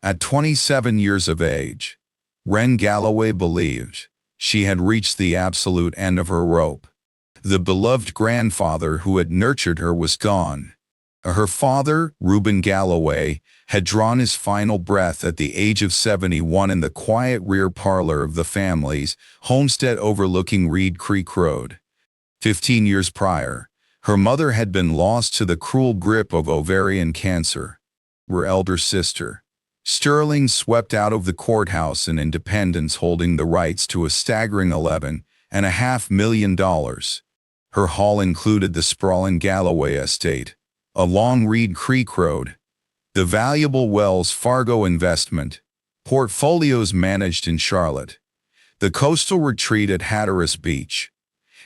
At 27 years of age, Ruben Galloway believed she had reached the absolute end of her rope. The beloved grandfather who had nurtured her was gone. Her father, Ruben Galloway, had drawn his final breath at the age of 71 in the quiet rear parlor of the family's homestead overlooking Reed Creek Road. 15 years prior, her mother had been lost to the cruel grip of ovarian cancer. Her elder sister, Sterling, swept out of the courthouse in Independence holding the rights to a staggering $11.5 million. Her haul included the sprawling Galloway estate along Reed Creek Road, the valuable Wells Fargo investment portfolios managed in Charlotte, the coastal retreat at Hatteras Beach,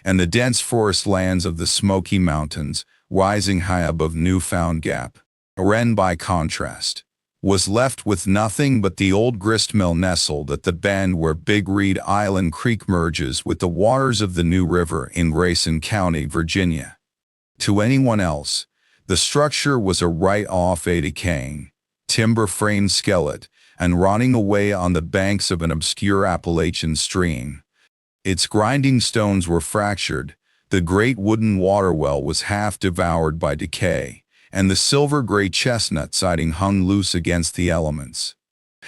and the dense forest lands of the Smoky Mountains rising high above Newfound Gap. Ruben, by contrast, was left with nothing but the old gristmill nestled at the bend where Big Reed Island Creek merges with the waters of the New River in Grayson County, Virginia. To anyone else, the structure was a write-off, a decaying, timber-framed skeleton and rotting away on the banks of an obscure Appalachian stream. Its grinding stones were fractured, the great wooden water well was half devoured by decay, and the silver-gray chestnut siding hung loose against the elements.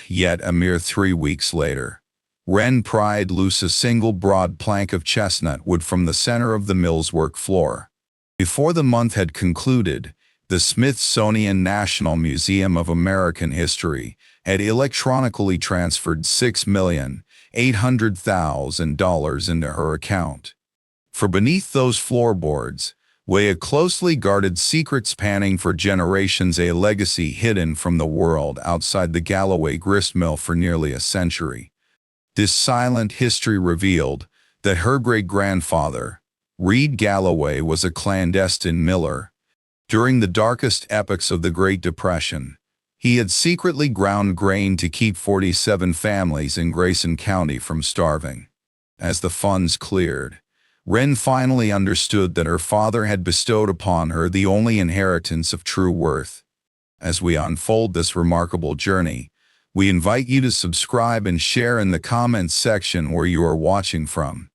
Yet a mere 3 weeks later, Ruben pried loose a single broad plank of chestnut wood from the center of the mill's work floor. Before the month had concluded, the Smithsonian National Museum of American History had electronically transferred $6,800,000 into her account. For beneath those floorboards lay a closely guarded secret spanning for generations, a legacy hidden from the world outside the Galloway gristmill for nearly a century. This silent history revealed that her great-grandfather, Reed Galloway, was a clandestine miller. During the darkest epochs of the Great Depression, he had secretly ground grain to keep 47 families in Grayson County from starving. As the funds cleared, Ruben finally understood that her father had bestowed upon her the only inheritance of true worth. As we unfold this remarkable journey, we invite you to subscribe and share in the comments section where you are watching from.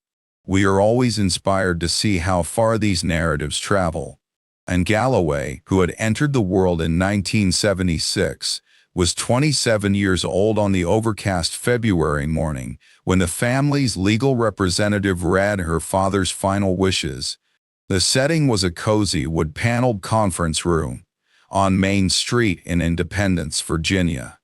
We are always inspired to see how far these narratives travel. And Galloway, who had entered the world in 1976, was 27 years old on the overcast February morning when the family's legal representative read her father's final wishes. The setting was a cozy wood-paneled conference room on Main Street in Independence, Virginia.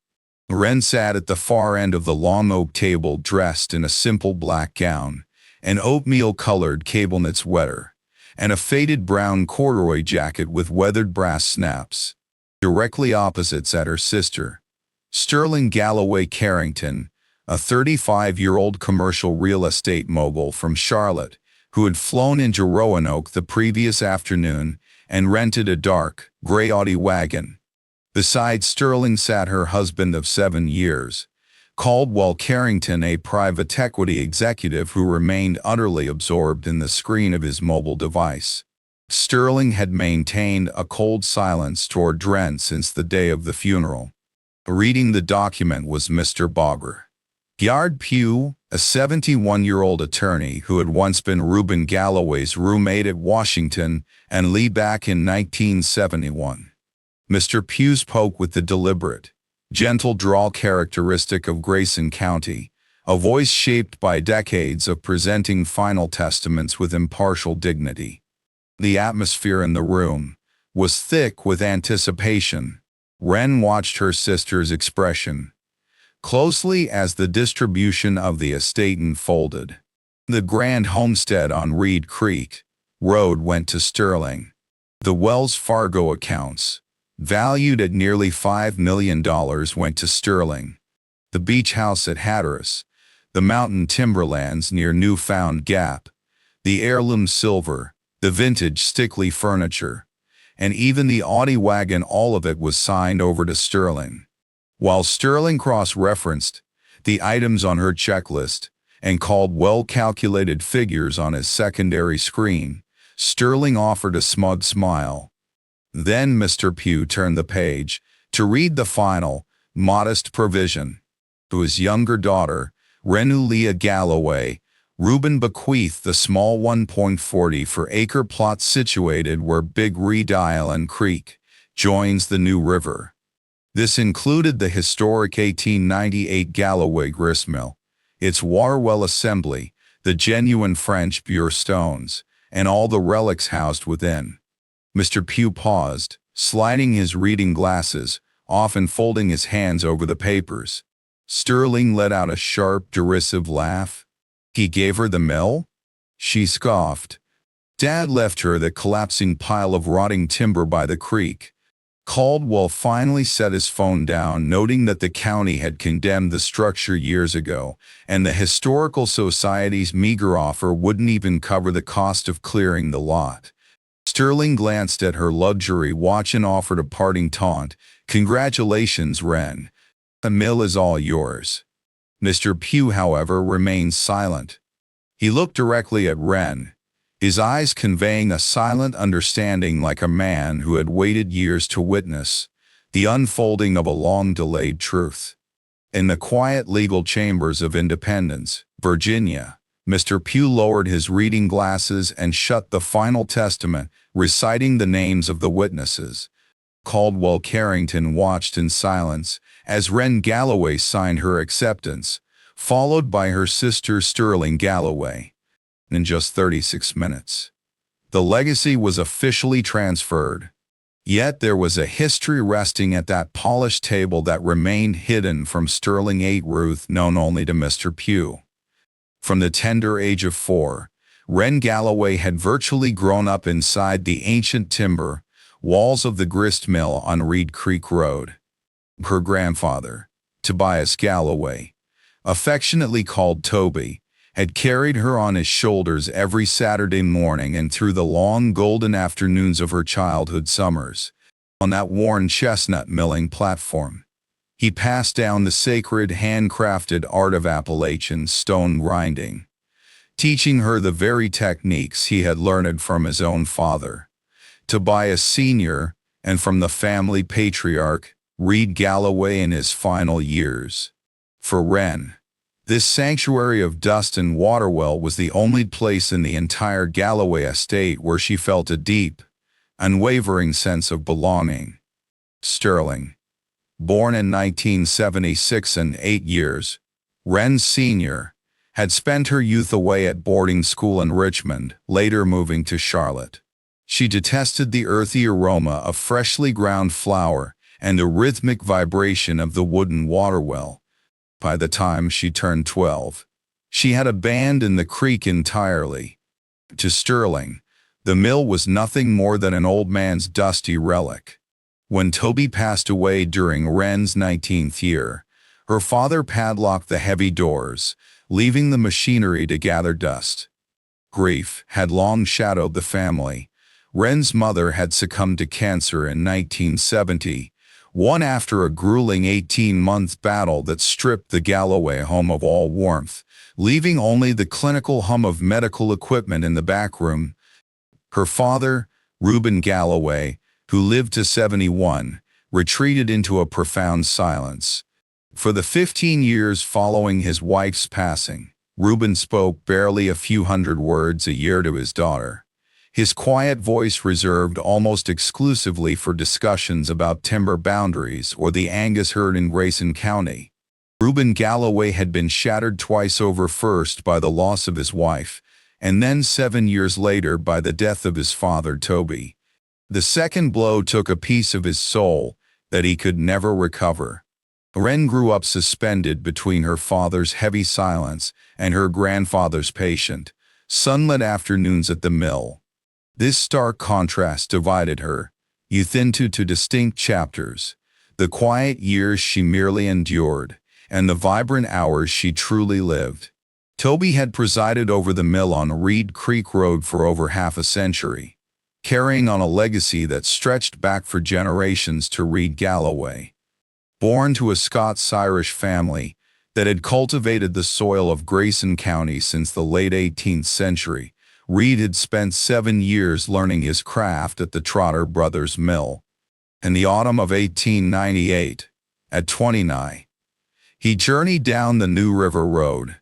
Ruben sat at the far end of the long oak table dressed in a simple black gown, an oatmeal-colored cable knit sweater, and a faded brown corduroy jacket with weathered brass snaps. Directly opposite sat her sister, Sterling Galloway Carrington, a 35-year-old commercial real estate mogul from Charlotte, who had flown into Roanoke the previous afternoon and rented a dark, gray Audi wagon. Beside Sterling sat her husband of 7 years, Caldwell Carrington, a private equity executive who remained utterly absorbed in the screen of his mobile device. Sterling had maintained a cold silence toward Ruben since the day of the funeral. Reading the document was Mr. Bogger Yard Pugh, a 71-year-old attorney who had once been Ruben Galloway's roommate at Washington and Lee back in 1971. Mr. Pugh spoke with the deliberate, gentle drawl characteristic of Grayson County, a voice shaped by decades of presenting final testaments with impartial dignity. The atmosphere in the room was thick with anticipation. Ruben watched her sister's expression closely as the distribution of the estate unfolded. The grand homestead on Reed Creek Road went to Sterling. The Wells Fargo accounts, valued at nearly $5 million, went to Sterling. The beach house at Hatteras, the mountain timberlands near Newfound Gap, the heirloom silver, the vintage Stickley furniture, and even the Audi wagon, all of it was signed over to Sterling. While Sterling cross-referenced the items on her checklist and called well-calculated figures on his secondary screen, Sterling offered a smug smile. Then Mr. Pugh turned the page to read the final, modest provision. To his younger daughter, Leah Galloway, Ruben bequeathed the small 1.40-acre plot situated where Big Reed Island Creek joins the New River. This included the historic 1898 Galloway gristmill, its water well assembly, the genuine French pure stones, and all the relics housed within. Mr. Pugh paused, sliding his reading glasses, often folding his hands over the papers. Sterling let out a sharp, derisive laugh. He gave her the mill? She scoffed. Dad left her the collapsing pile of rotting timber by the creek. Caldwell finally set his phone down, noting that the county had condemned the structure years ago, and the Historical Society's meager offer wouldn't even cover the cost of clearing the lot. Sterling glanced at her luxury watch and offered a parting taunt. "Congratulations, Wren. The mill is all yours." Mr. Pugh, however, remained silent. He looked directly at Wren, his eyes conveying a silent understanding, like a man who had waited years to witness the unfolding of a long-delayed truth. In the quiet legal chambers of Independence, Virginia, Mr. Pugh lowered his reading glasses and shut the final testament, reciting the names of the witnesses. Caldwell Carrington watched in silence as Wren Galloway signed her acceptance, followed by her sister Sterling Galloway. In just 36 minutes, the legacy was officially transferred. Yet there was a history resting at that polished table that remained hidden from Sterling 8 Ruth, known only to Mr. Pugh. From the tender age of 4, Wren Galloway had virtually grown up inside the ancient timber walls of the grist mill on Reed Creek Road. Her grandfather, Tobias Galloway, affectionately called Toby, had carried her on his shoulders every Saturday morning and through the long golden afternoons of her childhood summers. On that worn chestnut milling platform, he passed down the sacred handcrafted art of Appalachian stone grinding, teaching her the very techniques he had learned from his own father, Tobias Sr., and from the family patriarch, Reed Galloway, in his final years. For Wren, this sanctuary of dust and water well was the only place in the entire Galloway estate where she felt a deep, unwavering sense of belonging. Sterling, born in 1976 and 8 years, Wren Sr., had spent her youth away at boarding school in Richmond, later moving to Charlotte. She detested the earthy aroma of freshly ground flour and the rhythmic vibration of the wooden water well. By the time she turned 12, she had abandoned the creek entirely. To Sterling, the mill was nothing more than an old man's dusty relic. When Toby passed away during Wren's 19th year, her father padlocked the heavy doors, leaving the machinery to gather dust. Grief had long shadowed the family. Wren's mother had succumbed to cancer in 1970, one after a grueling 18-month battle that stripped the Galloway home of all warmth, leaving only the clinical hum of medical equipment in the back room. Her father, Ruben Galloway, who lived to 71, retreated into a profound silence. For the 15 years following his wife's passing, Ruben spoke barely a few hundred words a year to his daughter, his quiet voice reserved almost exclusively for discussions about timber boundaries or the Angus herd in Grayson County. Ruben Galloway had been shattered twice over, first by the loss of his wife, and then 7 years later by the death of his father Toby. The second blow took a piece of his soul that he could never recover. Wren grew up suspended between her father's heavy silence and her grandfather's patient, sunlit afternoons at the mill. This stark contrast divided her youth into two distinct chapters: the quiet years she merely endured, and the vibrant hours she truly lived. Toby had presided over the mill on Reed Creek Road for over half a century, carrying on a legacy that stretched back for generations to Reed Galloway. Born to a Scots-Irish family that had cultivated the soil of Grayson County since the late 18th century, Reed had spent 7 years learning his craft at the Trotter Brothers Mill. In the autumn of 1898, At 29, he journeyed down the New River Road.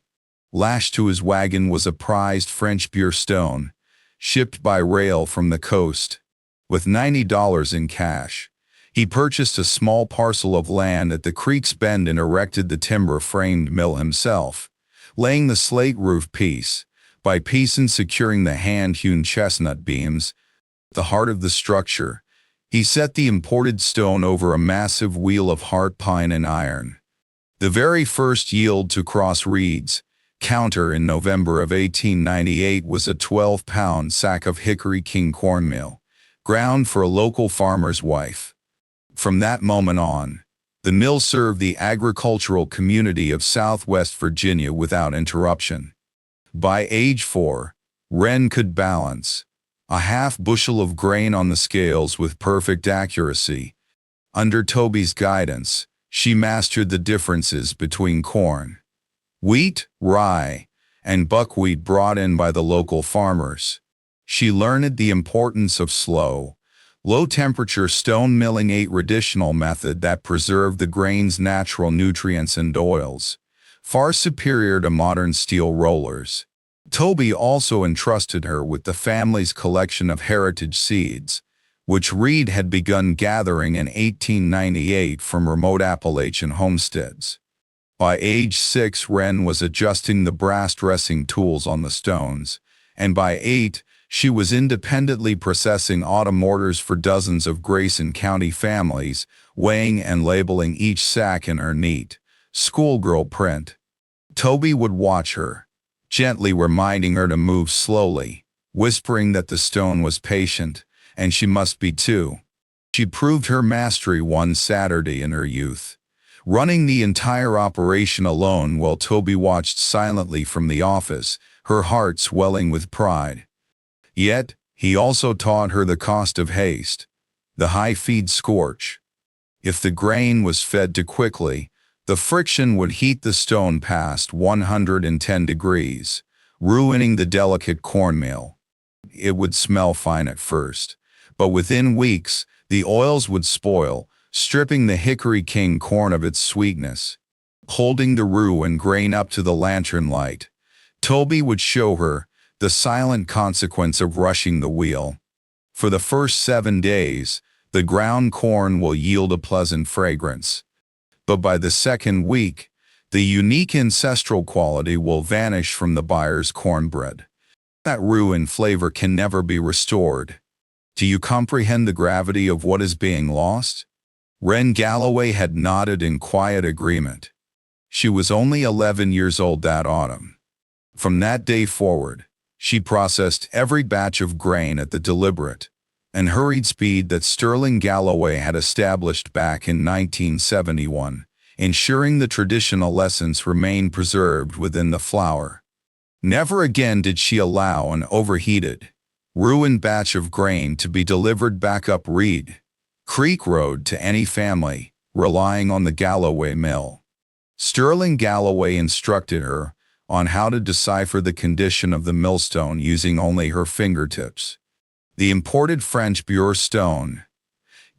Lashed to his wagon was a prized French beer stone, shipped by rail from the coast. With $90 in cash, he purchased a small parcel of land at the creek's bend and erected the timber-framed mill himself, laying the slate roof piece by piece and securing the hand-hewn chestnut beams. At the heart of the structure, he set the imported stone over a massive wheel of heart pine and iron. The very first yield to Cross Reed's counter in November of 1898 was a 12-pound sack of hickory king cornmeal, ground for a local farmer's wife. From that moment on, the mill served the agricultural community of Southwest Virginia without interruption. By age 4, Wren could balance a half bushel of grain on the scales with perfect accuracy. Under Toby's guidance, she mastered the differences between corn, wheat, rye, and buckwheat brought in by the local farmers. She learned the importance of slow, low-temperature stone milling, a traditional method that preserved the grain's natural nutrients and oils, far superior to modern steel rollers. Toby also entrusted her with the family's collection of heritage seeds, which Reed had begun gathering in 1898 from remote Appalachian homesteads. By age 6, Wren was adjusting the brass dressing tools on the stones, and by 8, she was independently processing autumn orders for dozens of Grayson County families, weighing and labeling each sack in her neat, schoolgirl print. Toby would watch her, gently reminding her to move slowly, whispering that the stone was patient, and she must be too. She proved her mastery one Saturday in her youth, running the entire operation alone while Toby watched silently from the office, her heart swelling with pride. Yet, he also taught her the cost of haste, the high feed scorch. If the grain was fed too quickly, the friction would heat the stone past 110 degrees, ruining the delicate cornmeal. It would smell fine at first, but within weeks, the oils would spoil, stripping the hickory king corn of its sweetness. Holding the roux and grain up to the lantern light, Toby would show her the silent consequence of rushing the wheel. For the first 7 days, the ground corn will yield a pleasant fragrance. But by the second week, the unique ancestral quality will vanish from the buyer's cornbread. That roux and flavor can never be restored. Do you comprehend the gravity of what is being lost? Ruben Galloway had nodded in quiet agreement. She was only 11 years old that autumn. From that day forward, she processed every batch of grain at the deliberate and hurried speed that Sterling Galloway had established back in 1971, ensuring the traditional essence remained preserved within the flour. Never again did she allow an overheated, ruined batch of grain to be delivered back up Reed Creek Road to any family, relying on the Galloway mill. Sterling Galloway instructed her on how to decipher the condition of the millstone using only her fingertips. The imported French Bure stone,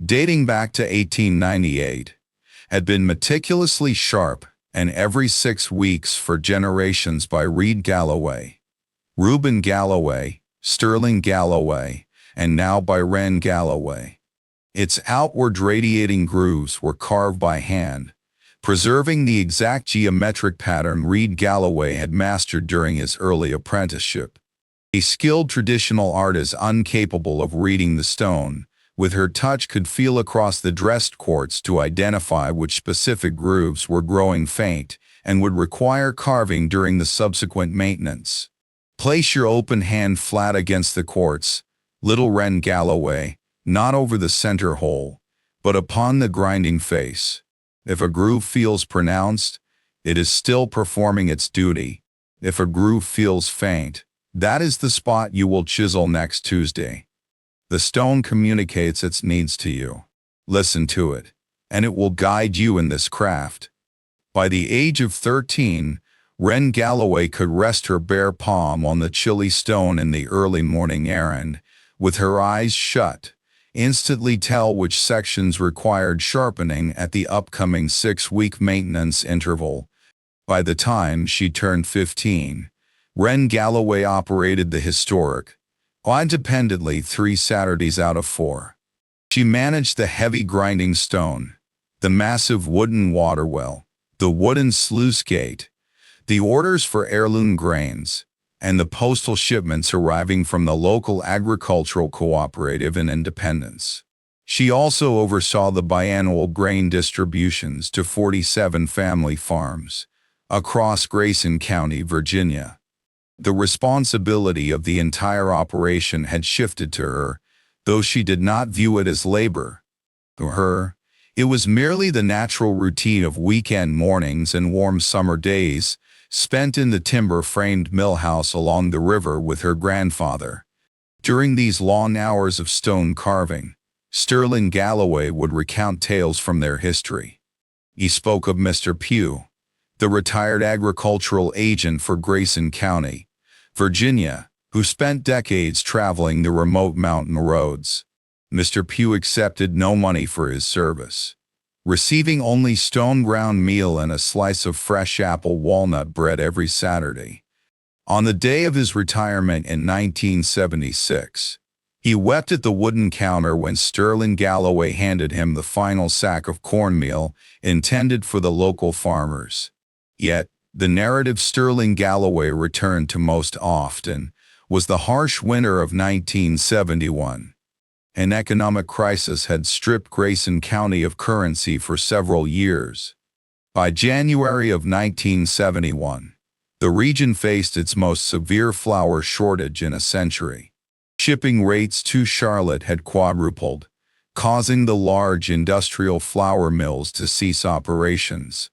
dating back to 1898, had been meticulously sharp and every 6 weeks for generations by Reed Galloway, Ruben Galloway, Sterling Galloway, and now by Ruben Galloway. Its outward radiating grooves were carved by hand, preserving the exact geometric pattern Reed Galloway had mastered during his early apprenticeship. A skilled traditional artist incapable of reading the stone, with her touch could feel across the dressed quartz to identify which specific grooves were growing faint and would require carving during the subsequent maintenance. Place your open hand flat against the quartz, little Ruben Galloway, not over the center hole, but upon the grinding face. If a groove feels pronounced, it is still performing its duty. If a groove feels faint, that is the spot you will chisel next Tuesday. The stone communicates its needs to you. Listen to it, and it will guide you in this craft. By the age of 13, Ruben Galloway could rest her bare palm on the chilly stone in the early morning air and, with her eyes shut, instantly tell which sections required sharpening at the upcoming 6-week maintenance interval. By the time she turned 15, Ruben Galloway operated the historic, independently 3 Saturdays out of 4. She managed the heavy grinding stone, the massive wooden water well, the wooden sluice gate, the orders for heirloom grains, and the postal shipments arriving from the local agricultural cooperative in Independence. She also oversaw the biannual grain distributions to 47 family farms across Grayson County, Virginia. The responsibility of the entire operation had shifted to her, though she did not view it as labor. To her, it was merely the natural routine of weekend mornings and warm summer days spent in the timber-framed mill house along the river with her grandfather. During these long hours of stone carving, Sterling Galloway would recount tales from their history. He spoke of Mr. Pugh, the retired agricultural agent for Grayson County, Virginia, who spent decades traveling the remote mountain roads. Mr. Pugh accepted no money for his service, receiving only stone-ground meal and a slice of fresh apple walnut bread every Saturday. On the day of his retirement in 1976, he wept at the wooden counter when Sterling Galloway handed him the final sack of cornmeal intended for the local farmers. Yet, the narrative Sterling Galloway returned to most often was the harsh winter of 1971. An economic crisis had stripped Grayson County of currency for several years. By January of 1971, the region faced its most severe flour shortage in a century. Shipping rates to Charlotte had quadrupled, causing the large industrial flour mills to cease operations.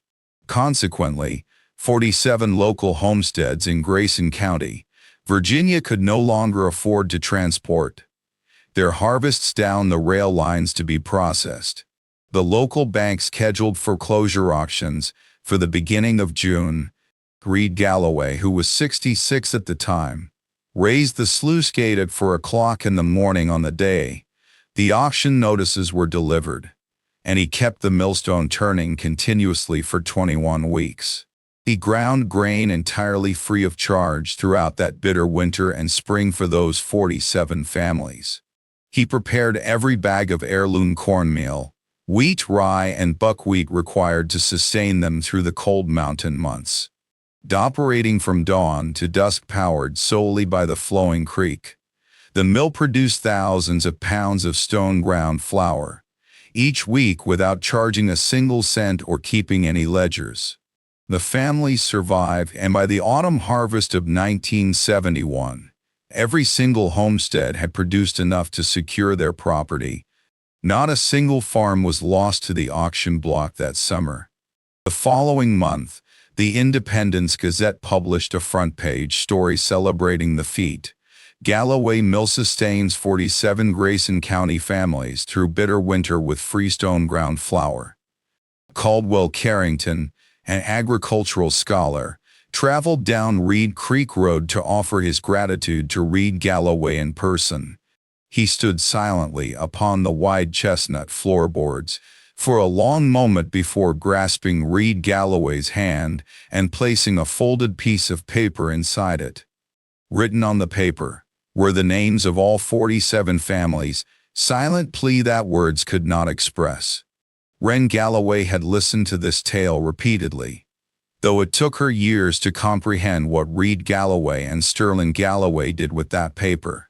Consequently, 47 local homesteads in Grayson County, Virginia could no longer afford to transport their harvests down the rail lines to be processed. The local bank scheduled foreclosure auctions for the beginning of June. Reed Galloway, who was 66 at the time, raised the sluice gate at 4 o'clock in the morning on the day the auction notices were delivered, and he kept the millstone turning continuously for 21 weeks. He ground grain entirely free of charge throughout that bitter winter and spring for those 47 families. He prepared every bag of heirloom cornmeal, wheat, rye, and buckwheat required to sustain them through the cold mountain months. Operating from dawn to dusk, powered solely by the flowing creek, the mill produced thousands of pounds of stone-ground flour each week without charging a single cent or keeping any ledgers. The families survived, and by the autumn harvest of 1971, every single homestead had produced enough to secure their property. Not a single farm was lost to the auction block that summer. The following month, the Independence Gazette published a front-page story celebrating the feat. Galloway Mill sustains 47 Grayson County families through bitter winter with freestone ground flour. Caldwell Carrington, an agricultural scholar, traveled down Reed Creek Road to offer his gratitude to Reed Galloway in person. He stood silently upon the wide chestnut floorboards for a long moment before grasping Reed Galloway's hand and placing a folded piece of paper inside it. Written on the paper were the names of all 47 families, silent plea that words could not express. Ruben Galloway had listened to this tale repeatedly, though it took her years to comprehend what Reed Galloway and Sterling Galloway did with that paper.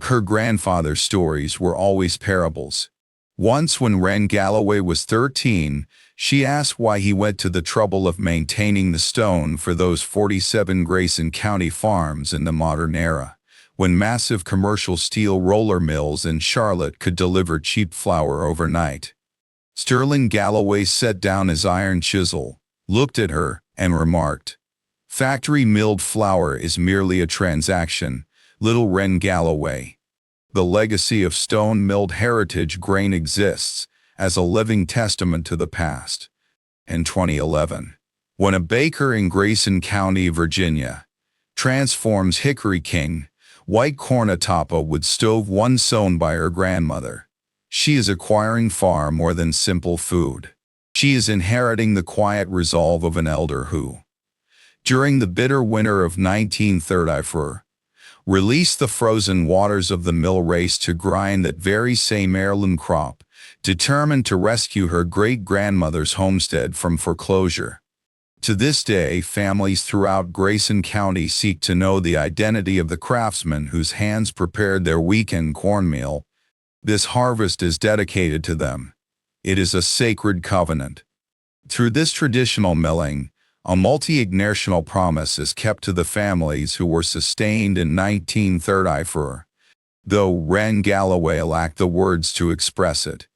Her grandfather's stories were always parables. Once, when Ruben Galloway was 13, she asked why he went to the trouble of maintaining the stone for those 47 Grayson County farms in the modern era, when massive commercial steel roller mills in Charlotte could deliver cheap flour overnight. Sterling Galloway set down his iron chisel, looked at her, and remarked, "Factory-milled flour is merely a transaction, little Ruben Galloway. The legacy of stone-milled heritage grain exists as a living testament to the past." In 2011, when a baker in Grayson County, Virginia, transforms Hickory King white corn atop a wood stove once sewn by her grandmother, She is acquiring far more than simple food. She is inheriting the quiet resolve of an elder who, during the bitter winter of 1934, released the frozen waters of the mill race to grind that very same heirloom crop, determined to rescue her great-grandmother's homestead from foreclosure. To this day, families throughout Grayson County seek to know the identity of the craftsman whose hands prepared their weekend cornmeal. This harvest is dedicated to them. It is a sacred covenant. Through this traditional milling, a multi-generational promise is kept to the families who were sustained in 1934. Though Ruben Galloway lacked the words to express it,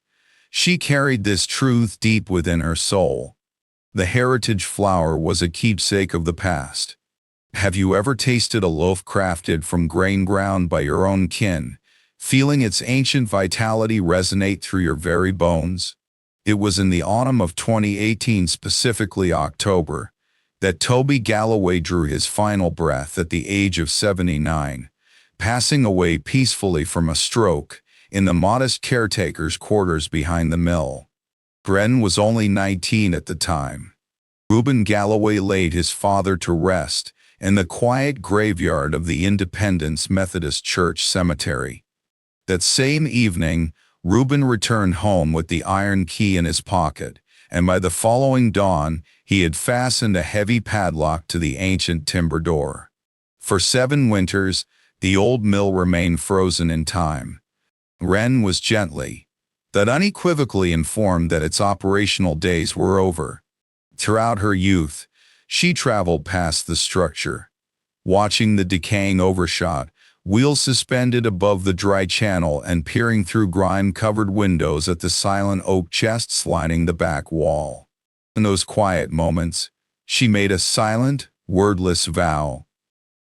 she carried this truth deep within her soul. The heritage flour was a keepsake of the past. Have you ever tasted a loaf crafted from grain ground by your own kin, feeling its ancient vitality resonate through your very bones? It was in the autumn of 2018, specifically October, that Toby Galloway drew his final breath at the age of 79, passing away peacefully from a stroke in the modest caretaker's quarters behind the mill. Gren was only 19 at the time. Ruben Galloway laid his father to rest in the quiet graveyard of the Independence Methodist Church Cemetery. That same evening, Ruben returned home with the iron key in his pocket, and by the following dawn, he had fastened a heavy padlock to the ancient timber door. For 7 winters, the old mill remained frozen in time. Ren was gently, but unequivocally informed that its operational days were over. Throughout her youth, she traveled past the structure, watching the decaying overshot, wheels suspended above the dry channel and peering through grime-covered windows at the silent oak chests lining the back wall. In those quiet moments, she made a silent, wordless vow.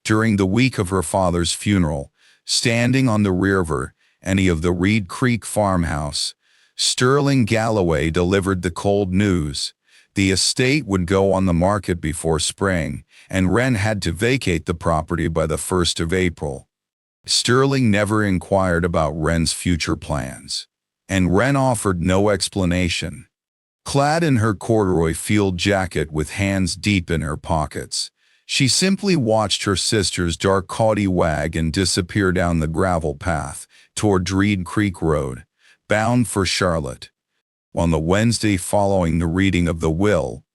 During the week of her father's funeral, standing on the river eddy of the Reed Creek farmhouse, Sterling Galloway delivered the cold news. The estate would go on the market before spring, and Ren had to vacate the property by the 1st of April. Sterling never inquired about Ren's future plans, and Ren offered no explanation. Clad in her corduroy field jacket with hands deep in her pockets, she simply watched her sister's dark Audi wagon disappear down the gravel path toward Reed Creek Road, bound for Charlotte. On the Wednesday following the reading of the will,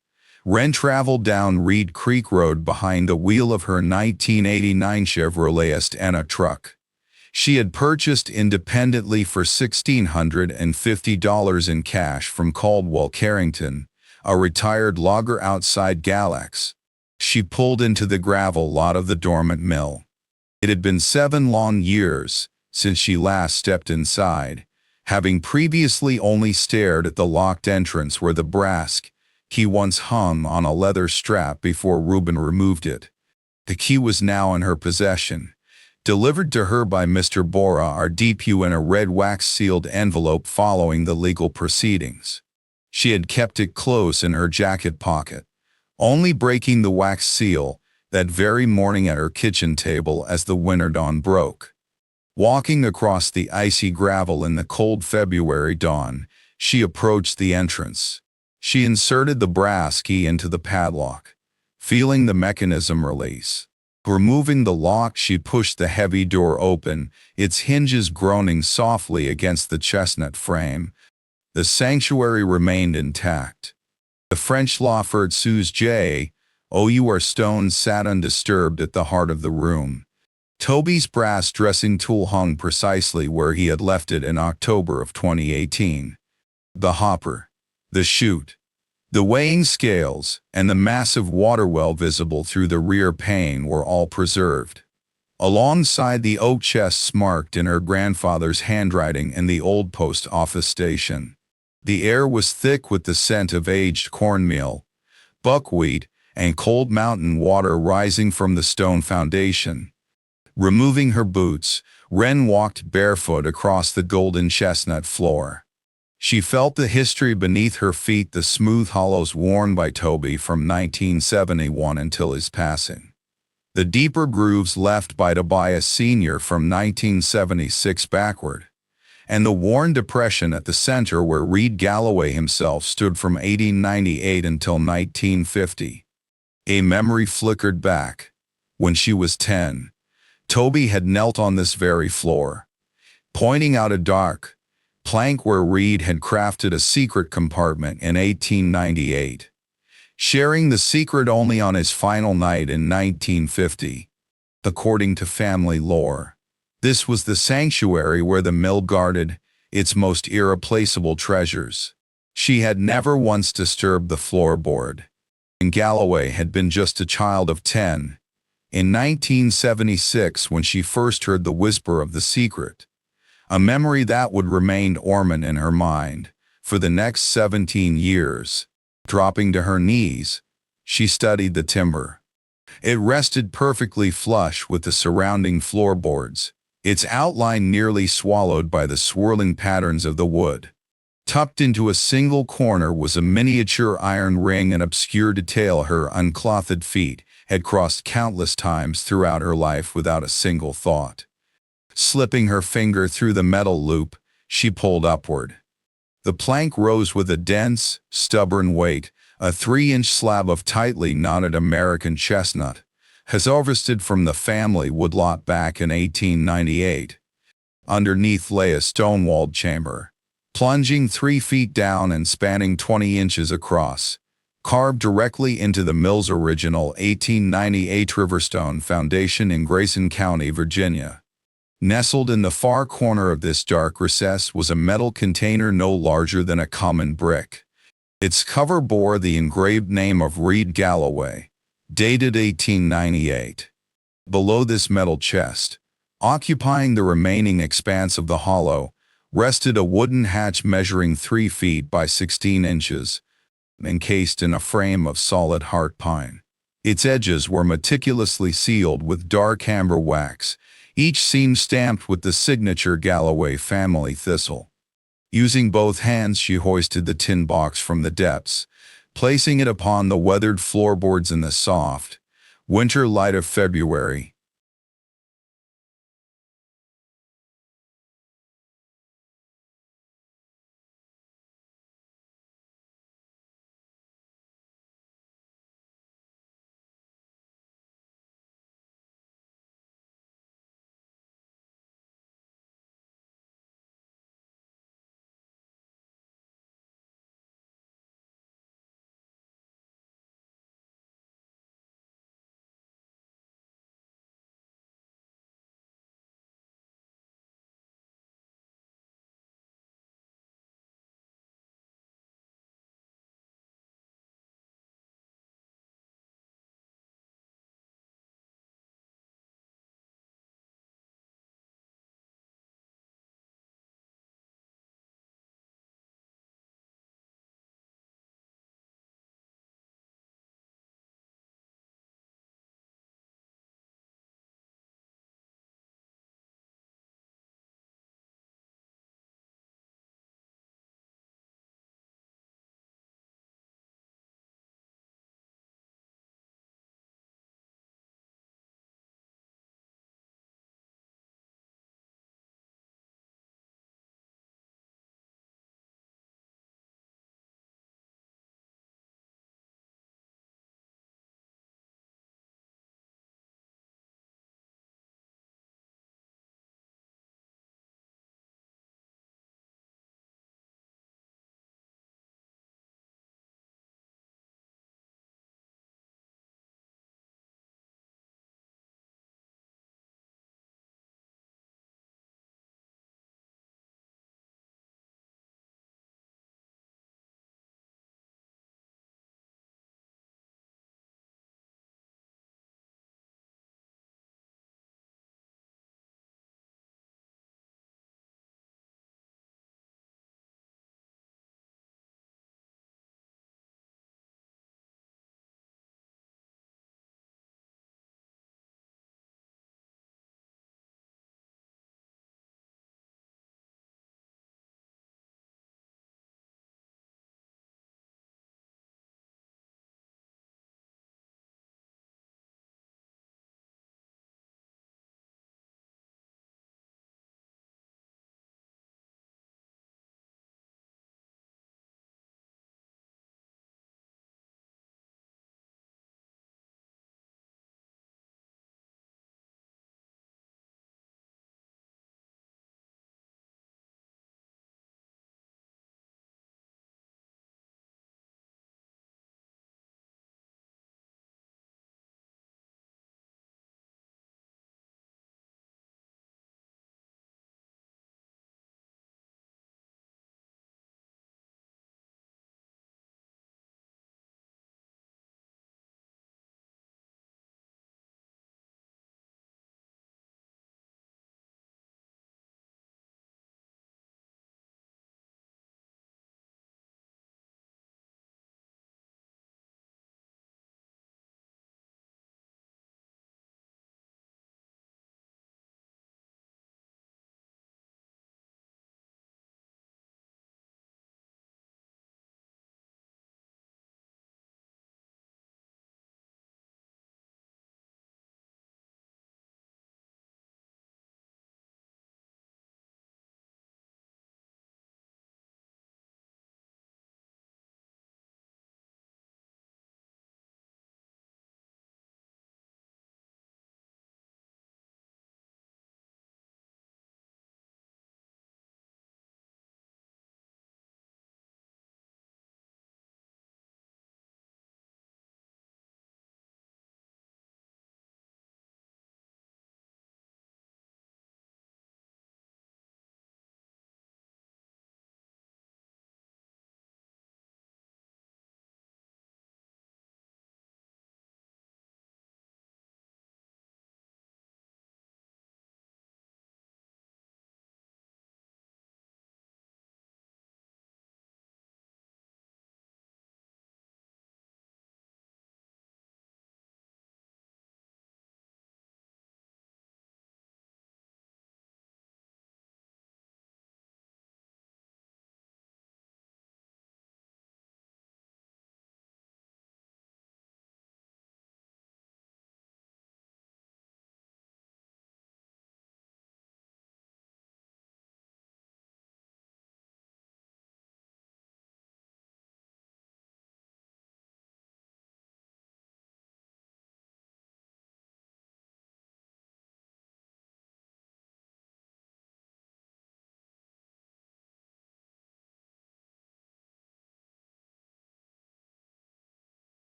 Ren traveled down Reed Creek Road behind the wheel of her 1989 Chevrolet Astana truck. She had purchased independently for $1,650 in cash from Caldwell Carrington, a retired logger outside Galax. She pulled into the gravel lot of the dormant mill. It had been 7 long years since she last stepped inside, having previously only stared at the locked entrance where the brass key once hung on a leather strap before Ruben removed it. The key was now in her possession, delivered to her by Mr. Bora RDPU in a red wax-sealed envelope following the legal proceedings. She had kept it close in her jacket pocket, only breaking the wax seal that very morning at her kitchen table as the winter dawn broke. Walking across the icy gravel in the cold February dawn, she approached the entrance. She inserted the brass key into the padlock, feeling the mechanism release. Removing the lock, she pushed the heavy door open, its hinges groaning softly against the chestnut frame. The sanctuary remained intact. The French law for Suze J. O.U.R. stones sat undisturbed at the heart of the room. Toby's brass dressing tool hung precisely where he had left it in October of 2018. The hopper, the chute, the weighing scales, and the massive water well visible through the rear pane were all preserved. Alongside the oak chests marked in her grandfather's handwriting in the old post office station. The air was thick with the scent of aged cornmeal, buckwheat, and cold mountain water rising from the stone foundation. Removing her boots, Ren walked barefoot across the golden chestnut floor. She felt the history beneath her feet, the smooth hollows worn by Toby from 1971 until his passing, the deeper grooves left by Tobias Sr. from 1976 backward, and the worn depression at the center where Reed Galloway himself stood from 1898 until 1950. A memory flickered back. When she was 10, Toby had knelt on this very floor, pointing out a dark plank where Reed had crafted a secret compartment in 1898, sharing the secret only on his final night in 1950. According to family lore, this was the sanctuary where the mill guarded its most irreplaceable treasures. She had never once disturbed the floorboard, and Galloway had been just a child of 10. In 1976, when she first heard the whisper of the secret, a memory that would remain dormant in her mind for the next 17 years. Dropping to her knees, she studied the timber. It rested perfectly flush with the surrounding floorboards, its outline nearly swallowed by the swirling patterns of the wood. Tucked into a single corner was a miniature iron ring, an obscure detail her unclothed feet had crossed countless times throughout her life without a single thought. Slipping her finger through the metal loop, she pulled upward. The plank rose with a dense, stubborn weight, a 3-inch slab of tightly knotted American chestnut, harvested from the family woodlot back in 1898. Underneath lay a stone-walled chamber, plunging 3 feet down and spanning 20 inches across, carved directly into the mill's original 1898 Riverstone foundation in Grayson County, Virginia. Nestled in the far corner of this dark recess was a metal container no larger than a common brick. Its cover bore the engraved name of Reed Galloway, dated 1898. Below this metal chest, occupying the remaining expanse of the hollow, rested a wooden hatch measuring 3 feet by 16 inches, encased in a frame of solid heart pine. Its edges were meticulously sealed with dark amber wax, each seam stamped with the signature Galloway family thistle. Using both hands, she hoisted the tin box from the depths, placing it upon the weathered floorboards in the soft, winter light of February.